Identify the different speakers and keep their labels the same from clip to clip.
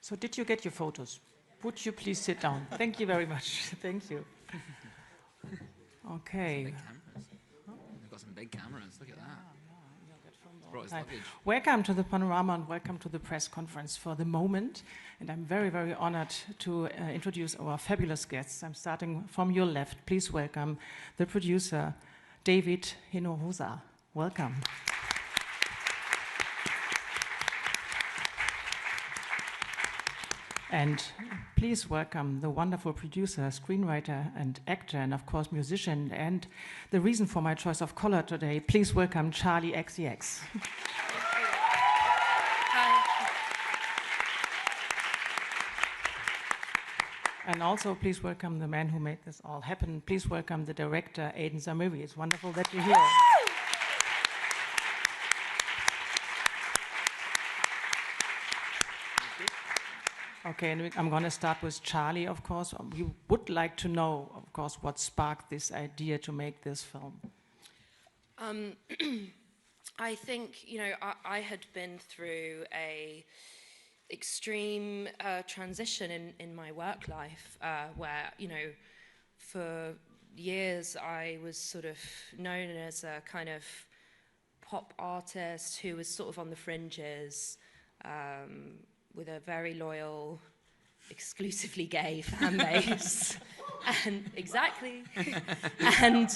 Speaker 1: So did you get your photos? Would you please sit down? Thank you very much. Thank you. Okay.
Speaker 2: Big cameras. They've got some big cameras. Look at that. Brought his luggage.
Speaker 1: Welcome to the Panorama and welcome to the press conference for the moment. And I'm very, very honored to introduce our fabulous guests. I'm starting from your left. Please welcome the producer, David Hinojosa. Welcome. And please welcome the wonderful producer, screenwriter, and actor, and of course musician, and the reason for my choice of color today. Please welcome Charli xcx.
Speaker 3: Hi.
Speaker 1: And also please welcome the man who made this all happen. Please welcome the director, Aiden Zamiri. It's wonderful that you're here. Okay, and I'm going to start with Charli, of course. We would like to know, of course, what sparked this idea to make this film.
Speaker 3: I think, you know, I had been through a extreme transition in my work life where, you know, for years I was sort of known as a kind of pop artist who was sort of on the fringes, with a very loyal, exclusively gay fan base. And exactly. And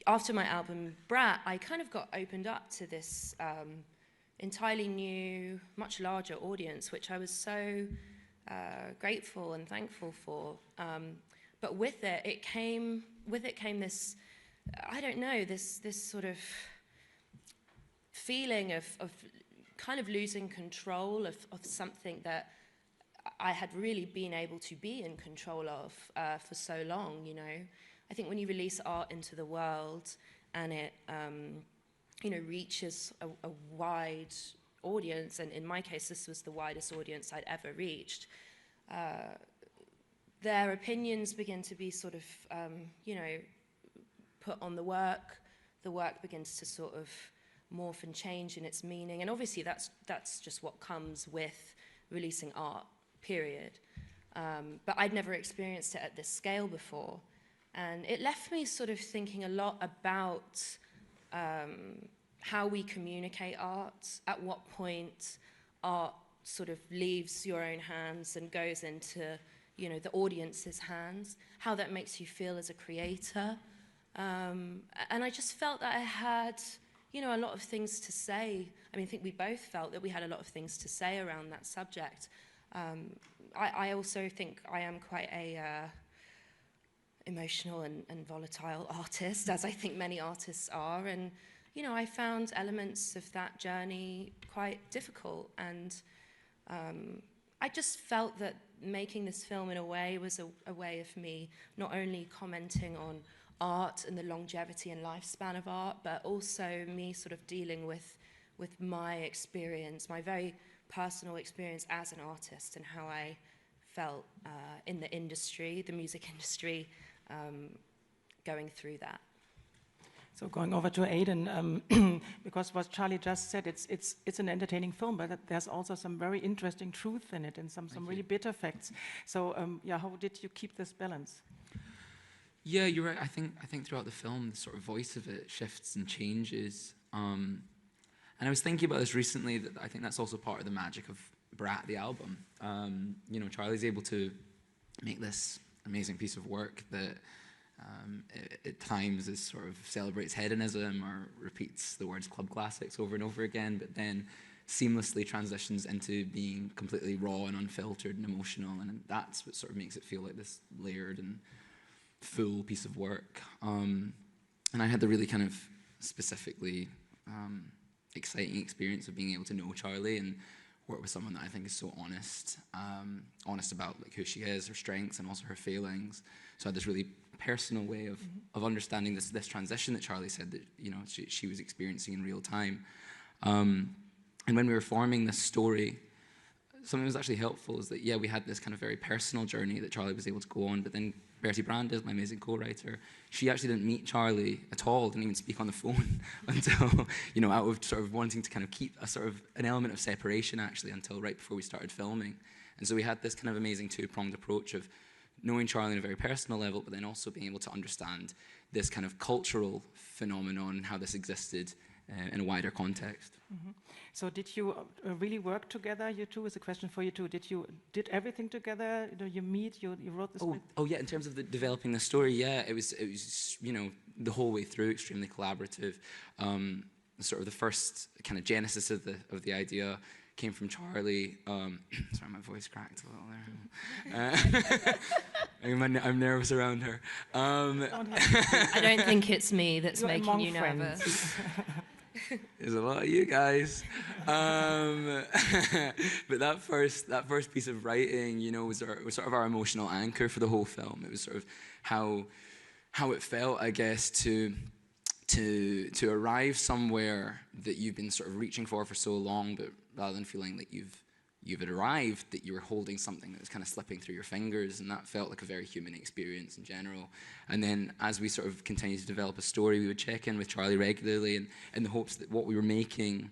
Speaker 3: after my album Brat, I kind of got opened up to this entirely new, much larger audience, which I was so grateful and thankful for. But with it came this, I don't know, this sort of feeling of kind of losing control of something that I had really been able to be in control of for so long, you know. I think when you release art into the world and it, you know, reaches a wide audience, and in my case this was the widest audience I'd ever reached, their opinions begin to be sort of, you know, put on the work begins to sort of morph and change in its meaning, and obviously that's just what comes with releasing art, period. But I'd never experienced it at this scale before, and it left me sort of thinking a lot about how we communicate art, at what point art sort of leaves your own hands and goes into, you know, the audience's hands, how that makes you feel as a creator. And I just felt that I had, you know, a lot of things to say. I mean, I think we both felt that we had a lot of things to say around that subject. I also think I am quite a emotional and volatile artist, as I think many artists are. And, you know, I found elements of that journey quite difficult. And I just felt that making this film in a way was a way of me not only commenting on art and the longevity and lifespan of art, but also me sort of dealing with my experience, my very personal experience as an artist, and how I felt in the industry, the music industry, going through that.
Speaker 1: So going over to Aiden, because what Charli just said, it's an entertaining film, but there's also some very interesting truth in it and some really bitter facts. So yeah, how did you keep this balance?
Speaker 2: Yeah, you're right. I think throughout the film, the sort of voice of it shifts and changes. And I was thinking about this recently, that I think that's also part of the magic of Brat, the album. You know, Charli's able to make this amazing piece of work that at times is sort of celebrates hedonism or repeats the words club classics over and over again, but then seamlessly transitions into being completely raw and unfiltered and emotional, and that's what sort of makes it feel like this layered and full piece of work. And I had the really kind of specifically exciting experience of being able to know Charli and work with someone that I think is so honest, honest about like who she is, her strengths, and also her failings. So I had this really personal way of understanding this transition that Charli said that, you know, she was experiencing in real time. And when we were forming this story, something that was actually helpful is that, yeah, we had this kind of very personal journey that Charli was able to go on, but then Bertie Brandes, my amazing co-writer, she actually didn't meet Charli at all, didn't even speak on the phone until, you know, out of sort of wanting to kind of keep a sort of an element of separation actually until right before we started filming. And so we had this kind of amazing two-pronged approach of knowing Charli on a very personal level, but then also being able to understand this kind of cultural phenomenon and how this existed in a wider context.
Speaker 1: Mm-hmm. So did you really work together, you two? It's a question for you two. Did everything together? You know, you meet, you wrote the script?
Speaker 2: Oh yeah, in terms of developing the story, yeah, it was you know, the whole way through extremely collaborative. Sort of the first kind of genesis of the idea came from Charli. Sorry, my voice cracked a little there. I'm nervous around her.
Speaker 3: I don't think it's me that's making you
Speaker 1: friends.
Speaker 3: nervous.
Speaker 2: There's a lot of you guys. But that first piece of writing, you know, was sort of our emotional anchor for the whole film. It was sort of how it felt, I guess, to arrive somewhere that you've been sort of reaching for so long, but rather than feeling that you've arrived, that you were holding something that was kind of slipping through your fingers, and that felt like a very human experience in general. And then as we sort of continued to develop a story, we would check in with Charli regularly, and in the hopes that what we were making,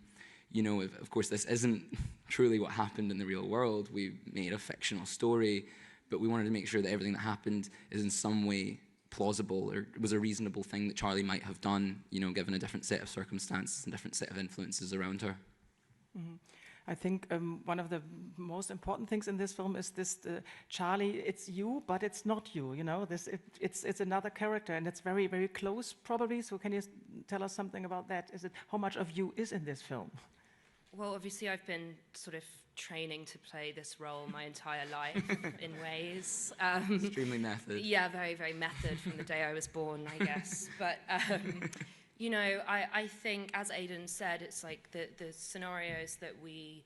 Speaker 2: you know, of course this isn't truly what happened in the real world. We made a fictional story, but we wanted to make sure that everything that happened is in some way plausible, or was a reasonable thing that Charli might have done, you know, given a different set of circumstances and different set of influences around her.
Speaker 1: Mm-hmm. I think one of the most important things in this film is this, Charli, it's you, but it's not you, you know, it's another character, and it's very, very close probably, so can you tell us something about that? How much of you is in this film?
Speaker 3: Well, obviously I've been sort of training to play this role my entire life in ways.
Speaker 2: Extremely method.
Speaker 3: Yeah, very, very method from the day I was born, I guess. But, you know, I think, as Aidan said, it's like the scenarios that we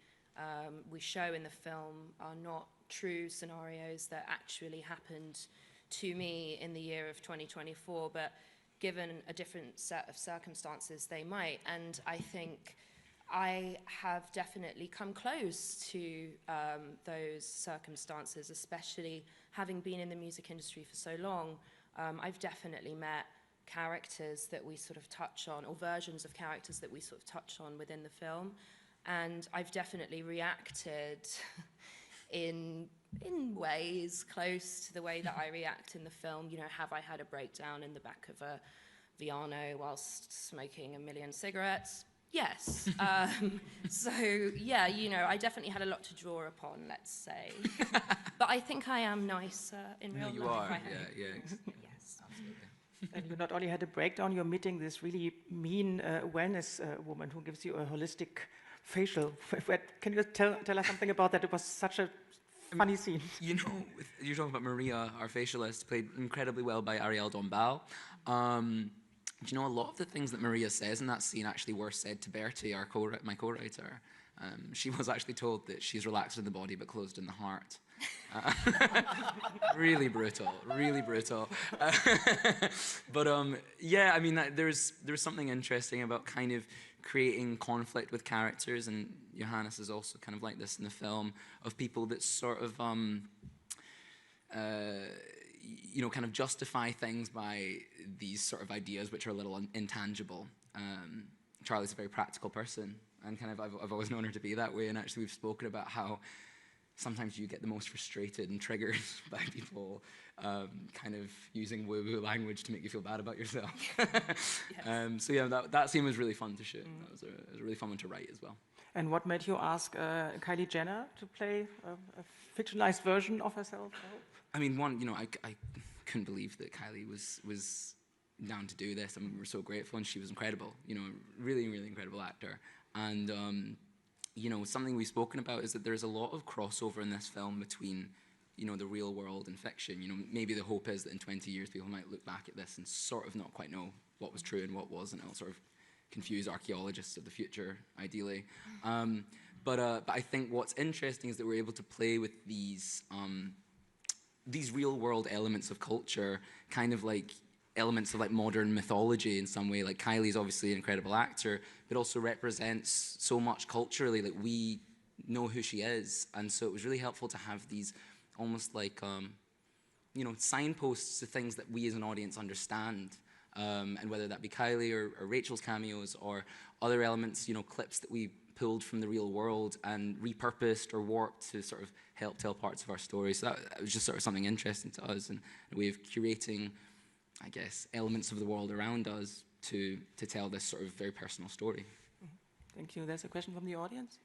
Speaker 3: show in the film are not true scenarios that actually happened to me in the year of 2024, but given a different set of circumstances, they might. And I think I have definitely come close to those circumstances, especially having been in the music industry for so long. I've definitely met characters that we sort of touch on, or versions of characters that we sort of touch on within the film. And I've definitely reacted in ways close to the way that I react in the film. You know, have I had a breakdown in the back of a Viano whilst smoking a million cigarettes? Yes. So, yeah, you know, I definitely had a lot to draw upon, let's say. But I think I am nicer in real life.
Speaker 2: You are, yeah.
Speaker 3: Yes, absolutely.
Speaker 1: And you not only had a breakdown, you're meeting this really mean wellness woman who gives you a holistic facial. Can you tell us something about that? It was such a funny scene.
Speaker 2: You know, you're talking about Maria, our facialist, played incredibly well by Ariel Dombal. Do you know, a lot of the things that Maria says in that scene actually were said to Bertie, my co-writer. She was actually told that she's relaxed in the body but closed in the heart. Really brutal, really brutal. But yeah, I mean, there's something interesting about kind of creating conflict with characters, and Johannes is also kind of like this in the film, of people that sort of you know, kind of justify things by these sort of ideas which are a little intangible. Charli's a very practical person, and kind of I've always known her to be that way, and actually we've spoken about how sometimes you get the most frustrated and triggered by people kind of using woo-woo language to make you feel bad about yourself. Yes. So yeah, that scene was really fun to shoot. It was a really fun one to write as well.
Speaker 1: And what made you ask Kylie Jenner to play a fictionalized version of herself?
Speaker 2: I mean, you know, I couldn't believe that Kylie was down to do this. I mean, we're so grateful, and she was incredible. You know, really, really incredible actor. And you know, something we've spoken about is that there's a lot of crossover in this film between, you know, the real world and fiction. You know, maybe the hope is that in 20 years people might look back at this and sort of not quite know what was true and what wasn't. It'll sort of confuse archaeologists of the future, ideally. But I think what's interesting is that we're able to play with these real world elements of culture, kind of like elements of like modern mythology in some way. Like Kylie's obviously an incredible actor, but also represents so much culturally that we know who she is. And so it was really helpful to have these almost like you know, signposts to things that we as an audience understand. And whether that be Kylie or Rachel's cameos or other elements, you know, clips that we pulled from the real world and repurposed or warped to sort of help tell parts of our story. So that was just sort of something interesting to us, and a way of curating, I guess, elements of the world around us to tell this sort of very personal story.
Speaker 1: Thank you. There's a question from the audience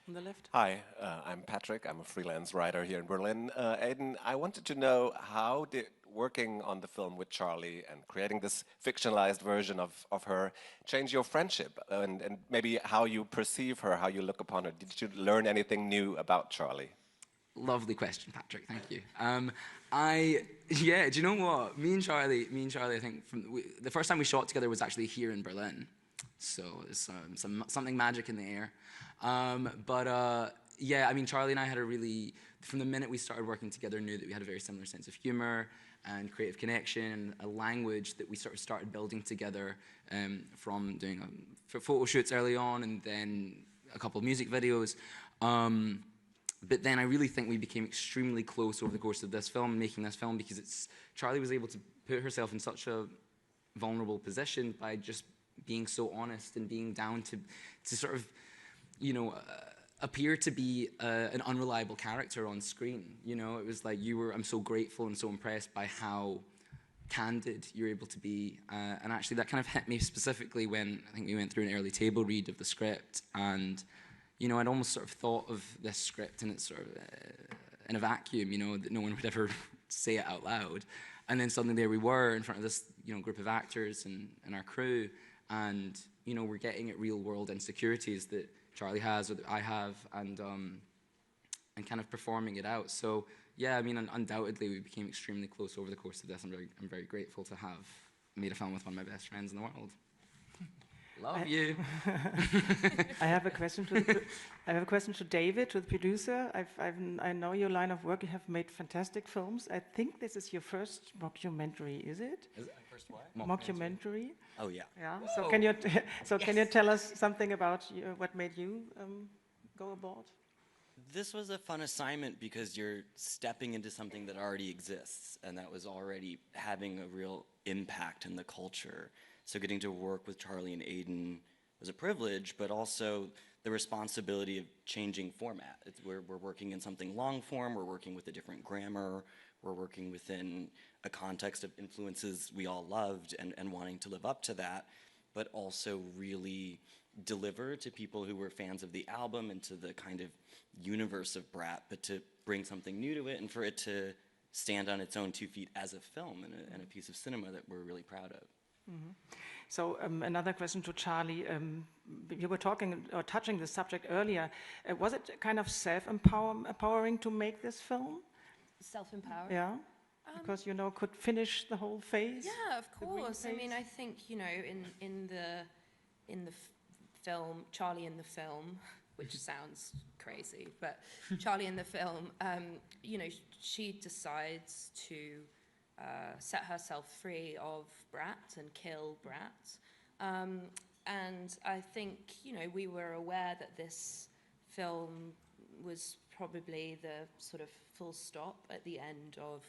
Speaker 1: on the left.
Speaker 4: Hi, I'm Patrick. I'm a freelance writer here in Berlin. Aidan, I wanted to know, how did working on the film with Charli and creating this fictionalized version of her change your friendship, and maybe how you perceive her, how you look upon her? Did you learn anything new about Charli?
Speaker 2: Lovely question, Patrick. Thank you. Yeah, do you know what? Me and Charli, I think the first time we shot together was actually here in Berlin. So there's something magic in the air. Yeah, I mean, Charli and I had a really, from the minute we started working together, knew that we had a very similar sense of humor and creative connection, a language that we sort of started building together, from doing photo shoots early on, and then a couple of music videos. But then I really think we became extremely close over the course of this film, making this film, because Charli was able to put herself in such a vulnerable position by just being so honest and being down to sort of, you know, appear to be an unreliable character on screen. You know, it was like I'm so grateful and so impressed by how candid you're able to be. And actually that kind of hit me specifically when I think we went through an early table read of the script, and, you know, I'd almost sort of thought of this script and it's sort of in a vacuum, you know, that no one would ever say it out loud. And then suddenly there we were in front of this, you know, group of actors and our crew, and, you know, we're getting at real world insecurities that Charli has or that I have, and kind of performing it out. So yeah, I mean, undoubtedly we became extremely close over the course of this. I'm very grateful to have made a film with one of my best friends in the world. Love you.
Speaker 1: I have a question to David, to the producer. I know your line of work. You have made fantastic films. I think this is your first mockumentary, is it?
Speaker 5: Is it my first what?
Speaker 1: Mockumentary.
Speaker 5: Oh yeah.
Speaker 1: Yeah. So can you tell us something about what made you go aboard?
Speaker 5: This was a fun assignment because you're stepping into something that already exists, and that was already having a real impact in the culture. So getting to work with Charli and Aidan was a privilege, but also the responsibility of changing format. We're working in something long form, we're working with a different grammar, we're working within a context of influences we all loved and wanting to live up to that, but also really deliver to people who were fans of the album and to the kind of universe of Brat, but to bring something new to it and for it to stand on its own 2 feet as a film and a piece of cinema that we're really proud of.
Speaker 1: Mm-hmm. So another question to Charli. You were talking or touching the subject earlier. Was it kind of self-empowering to make this film?
Speaker 3: Self-empowering?
Speaker 1: Yeah, because, you know, could finish the whole phase?
Speaker 3: Yeah, of course. I mean, I think, you know, in the film, Charli in the film, which sounds crazy, but Charli in the film, you know, she decides to set herself free of Brat and kill Brat. And I think, you know, we were aware that this film was probably the sort of full stop at the end of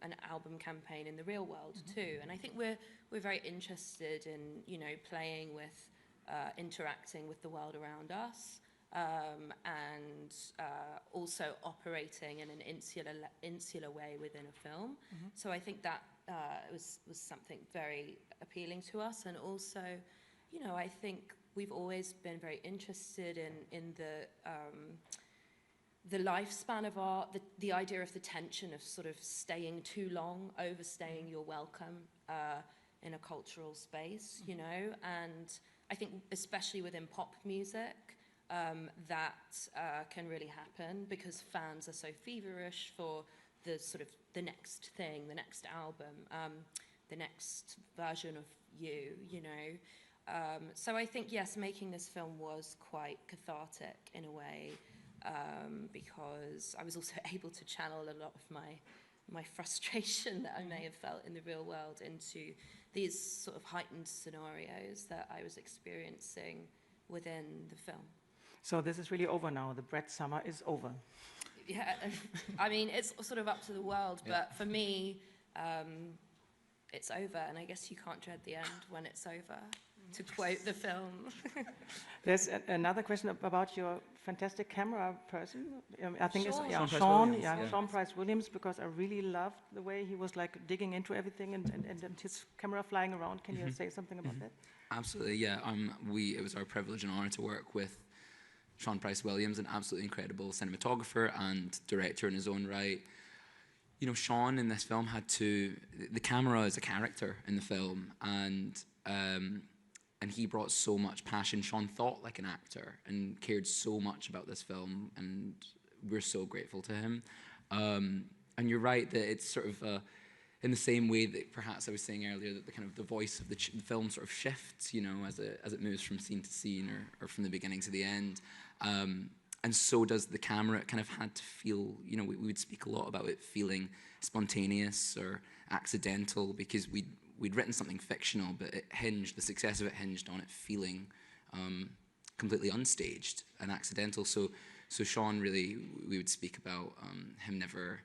Speaker 3: an album campaign in the real world too. And I think we're very interested in, you know, playing with, interacting with the world around us, and also operating in an insular way within a film. So I think that was something very appealing to us. And also, you know, I think we've always been very interested in the lifespan of art, the idea of the tension of sort of staying too long, overstaying your welcome in a cultural space, you know. And I think especially within pop music, that can really happen because fans are so feverish for the sort of the next thing, the next album, the next version of you, you know. So I think, yes, making this film was quite cathartic in a way, because I was also able to channel a lot of my frustration that I may have felt in the real world into these sort of heightened scenarios that I was experiencing within the film.
Speaker 1: So this is really over now. The Brat summer is over.
Speaker 3: Yeah, I mean, it's sort of up to the world, but for me, it's over, and I guess you can't dread the end when it's over, to quote the film.
Speaker 1: There's another question about your fantastic camera person. I think
Speaker 3: Sean.
Speaker 1: it's Sean Price Williams, because I really loved the way he was like digging into everything and his camera flying around. Can you say something about that?
Speaker 2: Absolutely, yeah. It was our privilege and honor to work with Sean Price Williams, an absolutely incredible cinematographer and director in his own right. You know, Sean in this film the camera is a character in the film, and he brought so much passion. Sean thought like an actor and cared so much about this film, and we're so grateful to him. And you're right that it's sort of in the same way that perhaps I was saying earlier, that the kind of the voice of the film sort of shifts, you know, as it moves from scene to scene or from the beginning to the end. And so does the camera. It kind of had to feel, you know, we would speak a lot about it feeling spontaneous or accidental, because we'd written something fictional, but the success of it hinged on it feeling completely unstaged and accidental. So Sean really, we would speak about him never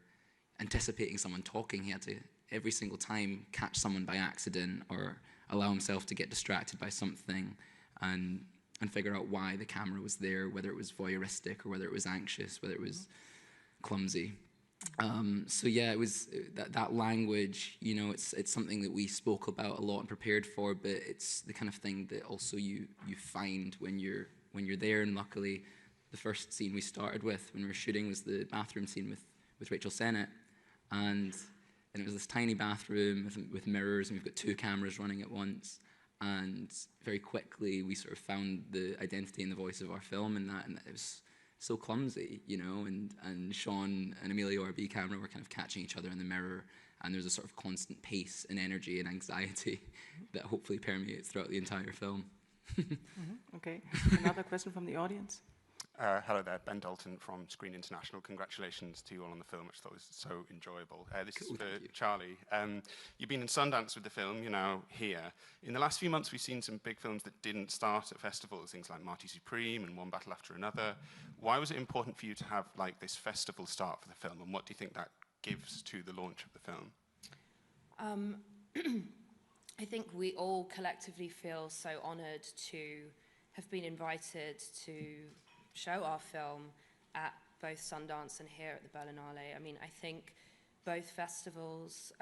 Speaker 2: anticipating someone talking. He had to, every single time, catch someone by accident or allow himself to get distracted by something and figure out why the camera was there, whether it was voyeuristic or whether it was anxious, whether it was clumsy. So yeah, it was that language, you know, it's something that we spoke about a lot and prepared for, but it's the kind of thing that also you find when you're there. And luckily, the first scene we started with when we were shooting was the bathroom scene with Rachel Sennett, and it was this tiny bathroom with mirrors, and we've got 2 cameras running at once. And very quickly, we sort of found the identity and the voice of our film in that, and it was so clumsy, you know, and Sean and Emilio, our B camera, were kind of catching each other in the mirror, and there's a sort of constant pace and energy and anxiety that hopefully permeates throughout the entire film.
Speaker 1: Okay, another question from the audience.
Speaker 6: Hello there, Ben Dalton from Screen International. Congratulations to you all on the film, which I thought was so enjoyable. This is for Charlie. You've been in Sundance with the film, you're now here. In the last few months, we've seen some big films that didn't start at festivals, things like Marty Supreme and One Battle After Another. Why was it important for you to have like this festival start for the film, and what do you think that gives to the launch of the film?
Speaker 3: I think we all collectively feel so honoured to have been invited to show our film at both Sundance and here at the Berlinale. I mean, I think both festivals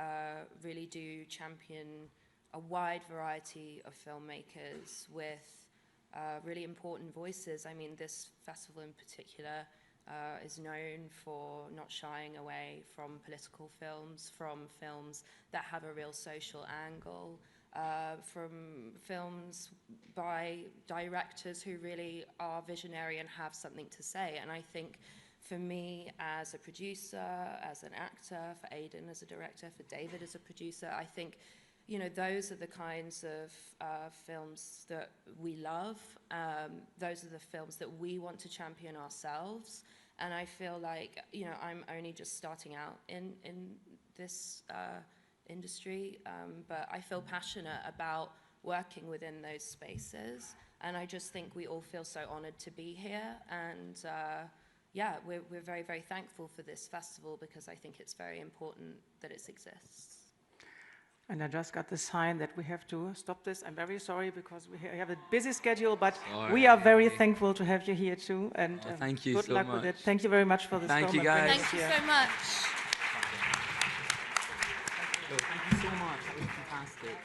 Speaker 3: really do champion a wide variety of filmmakers with really important voices. I mean, this festival in particular is known for not shying away from political films, from films that have a real social angle, from films by directors who really are visionary and have something to say. And I think for me as a producer, as an actor, for Aidan as a director, for David as a producer, I think, you know, those are the kinds of films that we love. Those are the films that we want to champion ourselves. And I feel like, you know, I'm only just starting out in this industry, but I feel passionate about working within those spaces, and I just think we all feel so honored to be here, and yeah, we're very, very thankful for this festival, because I think it's very important that it exists.
Speaker 1: And I just got the sign that we have to stop this. I'm very sorry, because we have a busy schedule, but we are very thankful to have you here too, and
Speaker 2: thank you
Speaker 1: good
Speaker 2: so
Speaker 1: luck
Speaker 2: much.
Speaker 1: with it. Thank you very much for this film.
Speaker 2: Thank you, guys.
Speaker 3: Thank you so much.
Speaker 2: Thank you so much. That was fantastic.